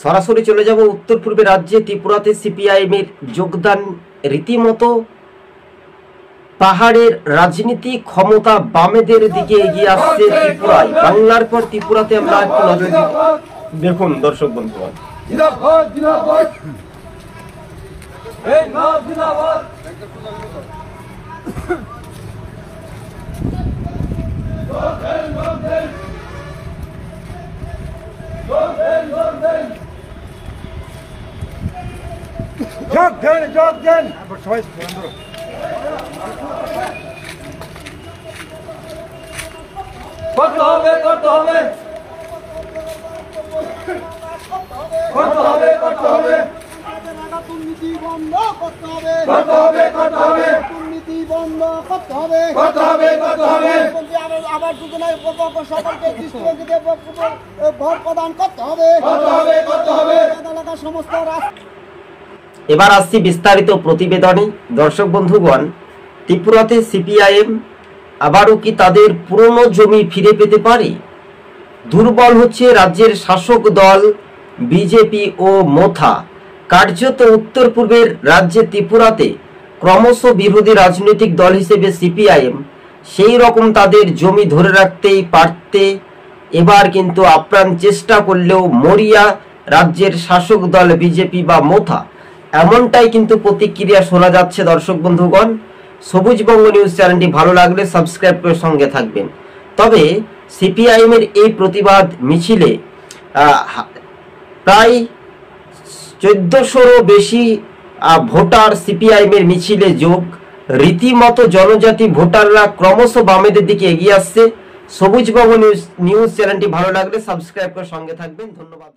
সরাসরি চলে যাব উত্তর পূর্বে রাজ্যে ত্রিপুরাতে সিপিআইএম এর যোগদান। রীতিমতো পাহাড়ের রাজনীতি ক্ষমতা বামেদের দিকে এগিয়ে আসছে ত্রিপুরায়। বাংলার পর ত্রিপুরাতে আমরা একটু নজর দিই। দেখুন দর্শক বন্ধুগণ, যোগ দেন সবাই করতে হবে করতে হবে করতে হবে করতে হবে দুর্নীতি বন্ধ করতে হবে করতে হবে করতে হবে দুর্নীতি বন্ধ করতে হবে করতে হবে করতে হবে আবার দুজনের সকলকে দৃষ্টিভঙ্গিতে ভোট প্রদান করতে হবে করতে হবে করতে হবে এলাকার সমস্ত এবার আসছি বিস্তারিত প্রতিবেদনে। দর্শক বন্ধুগণ, ত্রিপুরাতে সিপিআইএম আবারও কি তাদের পুরনো জমি ফিরে পেতে পারে? দুর্বল হচ্ছে রাজ্যের শাসক দল বিজেপি ও মোথা। কার্যত উত্তর পূর্বের রাজ্যে ত্রিপুরাতে ক্রমশ বিরোধী রাজনৈতিক দল হিসেবে সিপিআইএম সেই রকম তাদের জমি ধরে রাখতেই পারতে এবার কিন্তু আপ্রাণ চেষ্টা করলেও মরিয়া রাজ্যের শাসক দল বিজেপি বা মোথা, এমনটাই কিন্তু প্রতিক্রিয়া শোনা যাচ্ছে। দর্শক বন্ধুগণ, সবুজবঙ্গ নিউজ চ্যানেলটি ভালো লাগলে সাবস্ক্রাইব করে সঙ্গে থাকবেন। তবে সিপিআইএম এর এই প্রতিবাদ মিছিলে প্রায় 1400-রও বেশি ভোটার সিপিআইএম এর মিছিলে যোগ। রীতিমতো জনজাতি ভোটাররা ক্রমশ বামেদের দিকে এগিয়ে আসছে। সবুজবঙ্গ নিউজ চ্যানেলটি ভালো লাগলে সাবস্ক্রাইব করে সঙ্গে থাকবেন। ধন্যবাদ।